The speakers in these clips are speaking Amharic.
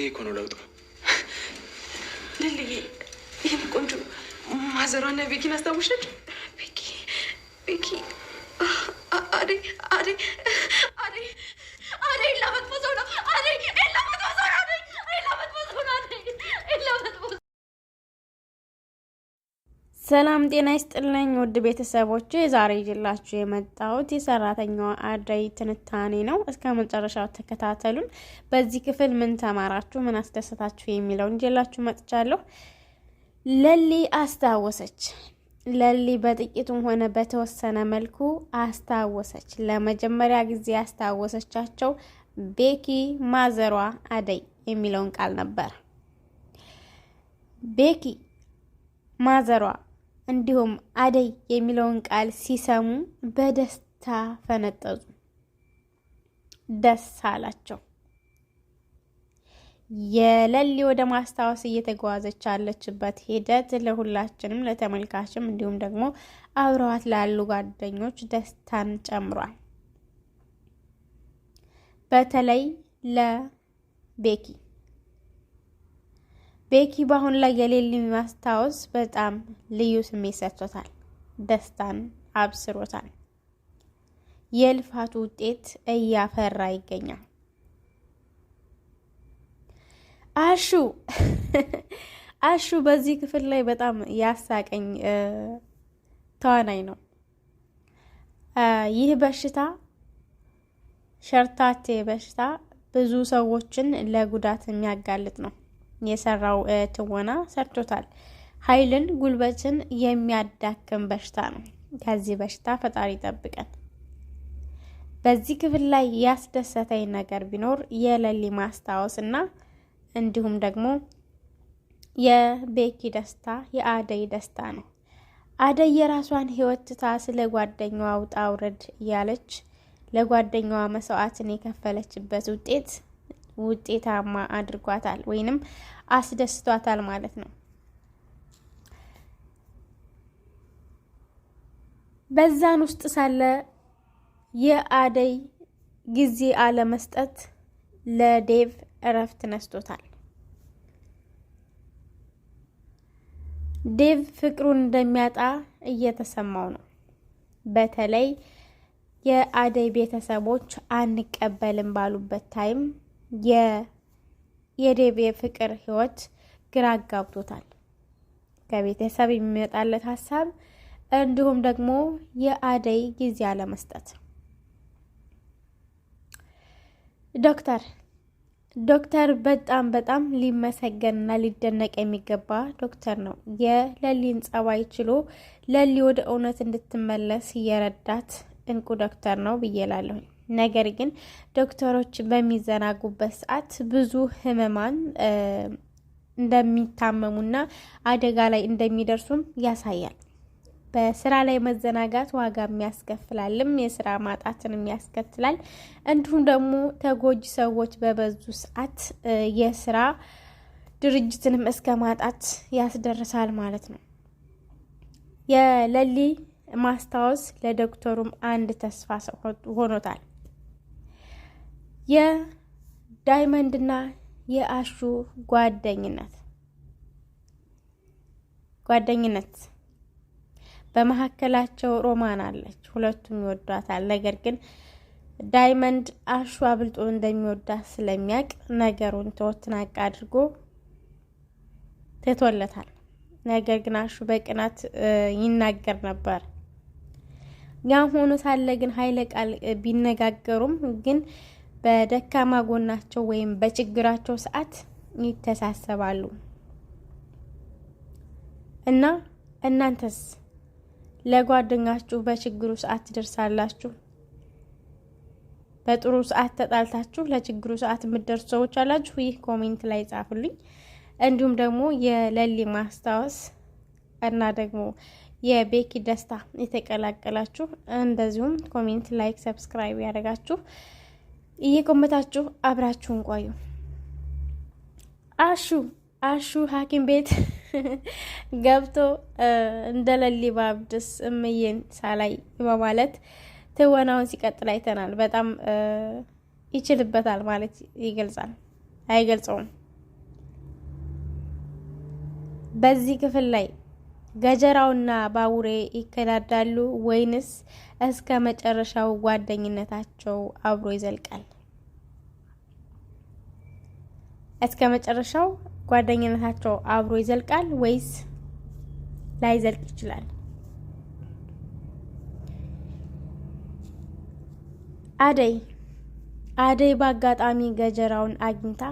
ይሄ እኮ ነው ለውጡ። ልልዬ ይህን ቆንጆ ማዘሯና ቤኪን አስታውሻች? ቤኪ አዴ ለመጥፎ ሰው ነው። ሰላም ጤና ይስጥልኝ ውድ ቤተሰቦቼ፣ ዛሬ ይዤላችሁ የመጣሁት የሰራተኛዋ አደይ ትንታኔ ነው። እስከ መጨረሻው ተከታተሉን። በዚህ ክፍል ምን ተማራችሁ፣ ምን አስደሰታችሁ የሚለውን ይዤላችሁ መጥቻለሁ። ለሊ አስታወሰች። ለሊ በጥቂቱም ሆነ በተወሰነ መልኩ አስታወሰች። ለመጀመሪያ ጊዜ ያስታወሰቻቸው ቤኪ ማዘሯ አደይ የሚለውን ቃል ነበር። ቤኪ ማዘሯ እንዲሁም አደይ የሚለውን ቃል ሲሰሙ በደስታ ፈነጠዙ። ደስ አላቸው። የለሊ ወደ ማስታወስ እየተጓዘች ያለችበት ሂደት ለሁላችንም ለተመልካችም እንዲሁም ደግሞ አብረዋት ላሉ ጓደኞች ደስታን ጨምሯል። በተለይ ለቤኪ በአሁን ላይ የሌሊ ማስታወስ በጣም ልዩ ስሜት ሰጥቶታል። ደስታን አብስሮታል። የልፋቱ ውጤት እያፈራ ይገኛል። አሹ በዚህ ክፍል ላይ በጣም ያሳቀኝ ተዋናይ ነው። ይህ በሽታ ሸርታቴ በሽታ ብዙ ሰዎችን ለጉዳት የሚያጋልጥ ነው። የሰራው ትወና ሰርቶታል። ኃይልን ጉልበትን የሚያዳክም በሽታ ነው። ከዚህ በሽታ ፈጣሪ ይጠብቀን። በዚህ ክፍል ላይ ያስደሰተኝ ነገር ቢኖር የለሊ ማስታወስ እና እንዲሁም ደግሞ የቤኪ ደስታ፣ የአደይ ደስታ ነው። አደይ የራሷን ሕይወት ትታ ስለ ጓደኛዋ ውጣ ውረድ እያለች ለጓደኛዋ መስዋዕትን የከፈለችበት ውጤታማ አድርጓታል ወይንም አስደስቷታል ማለት ነው። በዛን ውስጥ ሳለ የአደይ ጊዜ አለመስጠት ለዴቭ እረፍት ነስቶታል። ዴቭ ፍቅሩን እንደሚያጣ እየተሰማው ነው። በተለይ የአደይ ቤተሰቦች አንቀበልም ባሉበት ታይም የዴቭ የፍቅር ህይወት ግራ አጋብቶታል። ከቤተሰብ የሚመጣለት ሀሳብ እንዲሁም ደግሞ የአደይ ጊዜ አለመስጠት። ዶክተር በጣም ሊመሰገንና ሊደነቅ የሚገባ ዶክተር ነው። የለሊን ጸባይ ችሎ ለሊ ወደ እውነት እንድትመለስ የረዳት እንቁ ዶክተር ነው ብዬላለሁ። ነገር ግን ዶክተሮች በሚዘናጉበት ሰዓት ብዙ ህመማን እንደሚታመሙና አደጋ ላይ እንደሚደርሱም ያሳያል። በስራ ላይ መዘናጋት ዋጋ የሚያስከፍላልም፣ የስራ ማጣትንም ያስከትላል። እንዲሁም ደግሞ ተጎጂ ሰዎች በበዙ ሰዓት የስራ ድርጅትንም እስከ ማጣት ያስደርሳል ማለት ነው። የለሊ ማስታወስ ለዶክተሩም አንድ ተስፋ ሆኖታል። የዳይመንድና የአሹ ጓደኝነት በመካከላቸው ሮማን አለች። ሁለቱም ይወዷታል። ነገር ግን ዳይመንድ አሹ አብልጦ እንደሚወዳት ስለሚያውቅ ነገሩን ተወትናቅ አድርጎ ትቶለታል። ነገር ግን አሹ በቅናት ይናገር ነበር። ያም ሆኖ ሳለ ግን ኃይለ ቃል ቢነጋገሩም ግን በደካማ ጎናቸው ወይም በችግራቸው ሰዓት ይተሳሰባሉ። እና እናንተስ ለጓደኛችሁ በችግሩ ሰዓት ትደርሳላችሁ? በጥሩ ሰዓት ተጣልታችሁ ለችግሩ ሰዓት የምትደርሱ ሰዎች አላችሁ? ይህ ኮሜንት ላይ ጻፉልኝ። እንዲሁም ደግሞ የለሊ ማስታወስ እና ደግሞ የቤኪ ደስታ የተቀላቀላችሁ እንደዚሁም ኮሜንት፣ ላይክ፣ ሰብስክራይብ ያደርጋችሁ እየኮመታችሁ አብራችሁን ቆዩ። አሹ ሐኪም ቤት ገብቶ እንደ ለሊ ባብድስ እምዬን ሳላይ በማለት ትወናውን ሲቀጥል አይተናል። በጣም ይችልበታል ማለት ይገልጻል። አይገልጸውም። በዚህ ክፍል ላይ ገጀራውና ባቡሬ ይከዳዳሉ ወይንስ እስከ መጨረሻው ጓደኝነታቸው አብሮ ይዘልቃል? እስከ መጨረሻው ጓደኝነታቸው አብሮ ይዘልቃል ወይስ ላይዘልቅ ይችላል? አደይ በአጋጣሚ ገጀራውን አግኝታ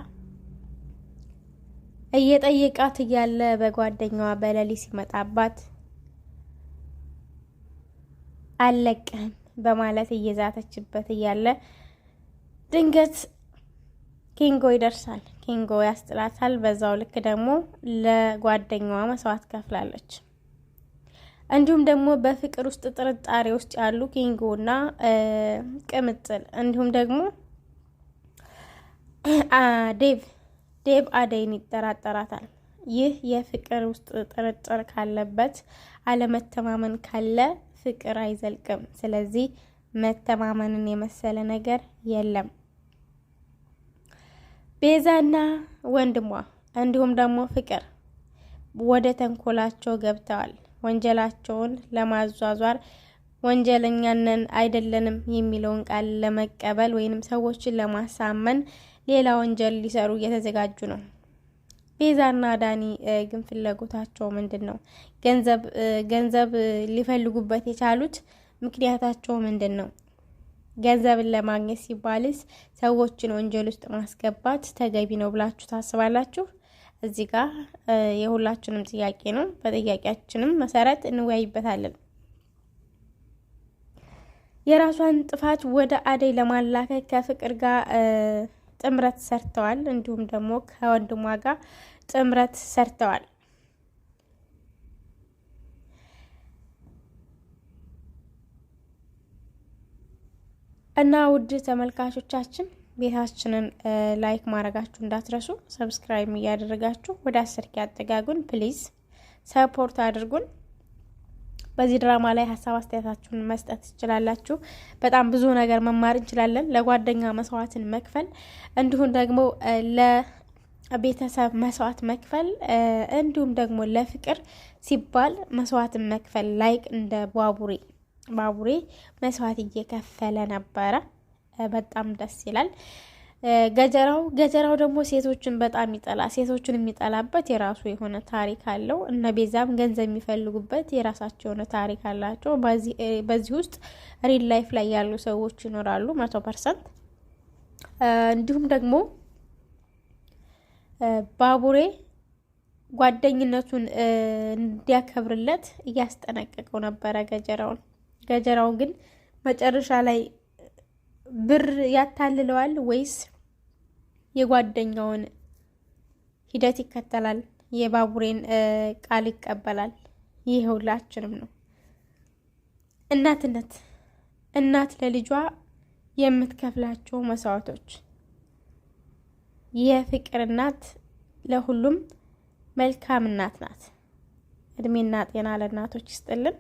እየጠየቃት እያለ በጓደኛዋ በሌሊ ሲመጣባት አለቅህም በማለት እየዛተችበት እያለ ድንገት ኪንጎ ይደርሳል። ኪንጎ ያስጥላታል። በዛው ልክ ደግሞ ለጓደኛዋ መስዋዕት ከፍላለች። እንዲሁም ደግሞ በፍቅር ውስጥ ጥርጣሬ ውስጥ ያሉ ኪንጎና ቅምጥል እንዲሁም ደግሞ ዴቭ አደይን ይጠራጠራታል። ይህ የፍቅር ውስጥ ጥርጥር ካለበት አለመተማመን ካለ ፍቅር አይዘልቅም። ስለዚህ መተማመንን የመሰለ ነገር የለም። ቤዛና ወንድሟ እንዲሁም ደግሞ ፍቅር ወደ ተንኮላቸው ገብተዋል። ወንጀላቸውን ለማዟዟር ወንጀለኛነን አይደለንም የሚለውን ቃል ለመቀበል ወይንም ሰዎችን ለማሳመን ሌላ ወንጀል ሊሰሩ እየተዘጋጁ ነው። ቤዛና ዳኒ ግን ፍላጎታቸው ምንድን ነው? ገንዘብ ሊፈልጉበት የቻሉት ምክንያታቸው ምንድን ነው? ገንዘብን ለማግኘት ሲባልስ ሰዎችን ወንጀል ውስጥ ማስገባት ተገቢ ነው ብላችሁ ታስባላችሁ? እዚህ ጋር የሁላችንም ጥያቄ ነው። በጥያቄያችንም መሰረት እንወያይበታለን። የራሷን ጥፋት ወደ አደይ ለማላከክ ከፍቅር ጋር ጥምረት ሰርተዋል። እንዲሁም ደግሞ ከወንድሟ ጋር ጥምረት ሰርተዋል። እና ውድ ተመልካቾቻችን ቤታችንን ላይክ ማድረጋችሁ እንዳትረሱ፣ ሰብስክራይብ እያደረጋችሁ ወደ 10 ያጠጋጉን ፕሊዝ ሰፖርት አድርጉን። በዚህ ድራማ ላይ ሀሳብ አስተያየታችሁን መስጠት ትችላላችሁ። በጣም ብዙ ነገር መማር እንችላለን። ለጓደኛ መስዋዕትን መክፈል እንዲሁም ደግሞ ለቤተሰብ መስዋዕት መክፈል እንዲሁም ደግሞ ለፍቅር ሲባል መስዋዕትን መክፈል ላይክ እንደ ባቡሬ መስዋዕት እየከፈለ ነበረ። በጣም ደስ ይላል። ገጀራው ደግሞ ሴቶችን በጣም ይጠላል። ሴቶችን የሚጠላበት የራሱ የሆነ ታሪክ አለው። እነ ቤዛም ገንዘብ የሚፈልጉበት የራሳቸው የሆነ ታሪክ አላቸው። በዚህ ውስጥ ሪል ላይፍ ላይ ያሉ ሰዎች ይኖራሉ 100%። እንዲሁም ደግሞ ባቡሬ ጓደኝነቱን እንዲያከብርለት እያስጠነቀቀው ነበረ ገጀራውን ግን መጨረሻ ላይ ብር ያታልለዋል ወይስ የጓደኛውን ሂደት ይከተላል? የባቡሬን ቃል ይቀበላል? ይህ ሁላችንም ነው። እናት ለልጇ የምትከፍላቸው መስዋዕቶች። የፍቅር እናት ለሁሉም መልካም እናት ናት። እድሜና ጤና ለእናቶች ይስጥልን።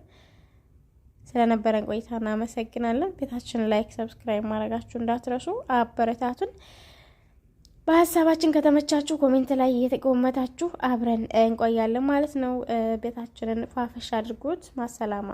ስለነበረን ቆይታ እናመሰግናለን። ቤታችን ላይክ፣ ሰብስክራይብ ማድረጋችሁ እንዳትረሱ፣ አበረታቱን። በሀሳባችን ከተመቻችሁ ኮሜንት ላይ እየተቆመታችሁ አብረን እንቆያለን ማለት ነው። ቤታችንን ፋፈሽ አድርጉት። ማሰላማ